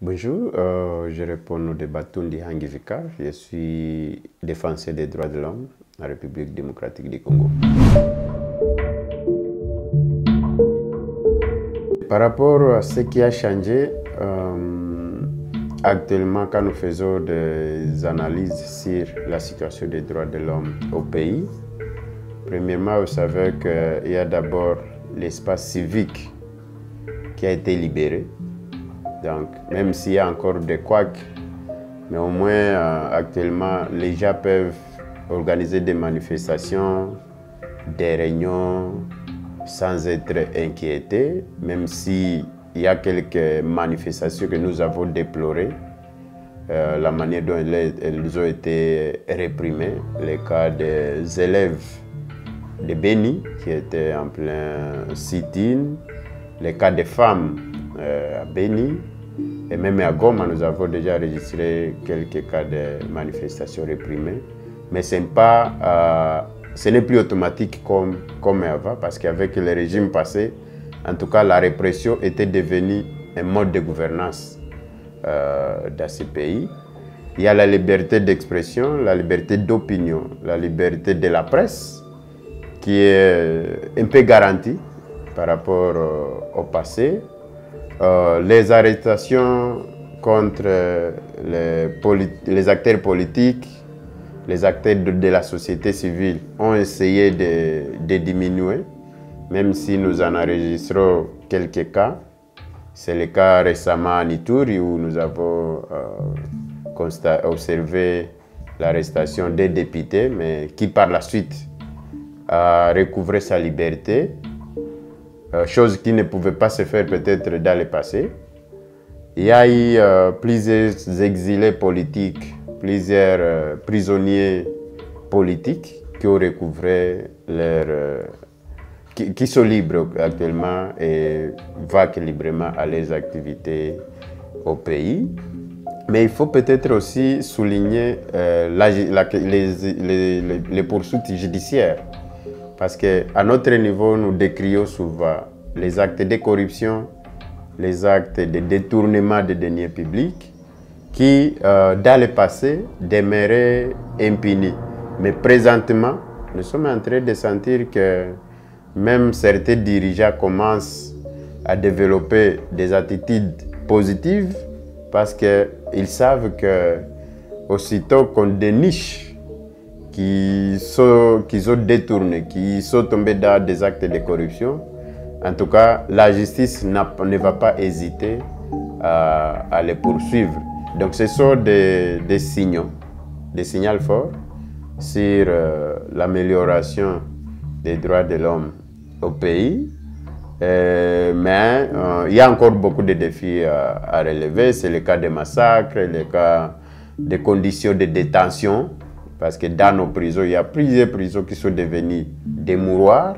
Bonjour, je réponds au débat Tundi Hangivika. Je suis défenseur des droits de l'homme à la République démocratique du Congo. Par rapport à ce qui a changé, actuellement quand nous faisons des analyses sur la situation des droits de l'homme au pays, premièrement, vous savez qu'il y a d'abord l'espace civique qui a été libéré. Donc, même s'il y a encore des couacs, mais au moins actuellement, les gens peuvent organiser des manifestations, des réunions sans être inquiétés, même s'il y a quelques manifestations que nous avons déplorées, la manière dont elles ont été réprimées, les cas des élèves de Beni qui étaient en plein sit-in, les cas des femmes à Beni, et même à Goma, nous avons déjà enregistré quelques cas de manifestations réprimées. Mais ce n'est plus automatique comme avant, parce qu'avec le régime passé, en tout cas, la répression était devenue un mode de gouvernance dans ce pays. Il y a la liberté d'expression, la liberté d'opinion, la liberté de la presse, qui est un peu garantie par rapport au passé. Les arrestations contre les acteurs politiques, les acteurs de la société civile ont essayé de diminuer, même si nous en enregistrons quelques cas. C'est le cas récemment à Ituri où nous avons observé l'arrestation des députés, mais qui par la suite a recouvré sa liberté. Chose qui ne pouvait pas se faire peut-être dans le passé. Il y a eu plusieurs exilés politiques, plusieurs prisonniers politiques qui ont recouvré qui sont libres actuellement et vaquent librement à leurs activités au pays. Mais il faut peut-être aussi souligner les poursuites judiciaires. Parce qu'à notre niveau, nous décrions souvent les actes de corruption, les actes de détournement des deniers publics qui, dans le passé, demeuraient impunis. Mais présentement, nous sommes en train de sentir que même certains dirigeants commencent à développer des attitudes positives parce qu'ils savent que aussitôt qu'on déniche qui ont détourné, qui sont tombés dans des actes de corruption, en tout cas, la justice ne va pas hésiter à les poursuivre. Donc, ce sont des signaux forts sur l'amélioration des droits de l'homme au pays. Mais il y a encore beaucoup de défis à relever. C'est le cas des massacres, le cas des conditions de détention. Parce que dans nos prisons, il y a plusieurs prisons qui sont devenues des mouroirs,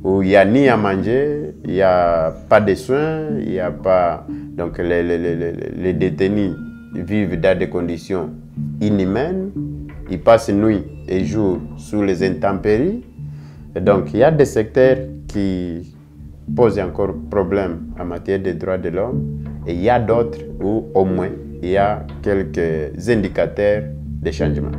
où il n'y a ni à manger, il n'y a pas de soins, il n'y a pas... Donc les détenus vivent dans des conditions inhumaines, ils passent nuit et jour sous les intempéries. Et donc il y a des secteurs qui posent encore problème en matière de droits de l'homme, et il y a d'autres où au moins il y a quelques indicateurs de changement.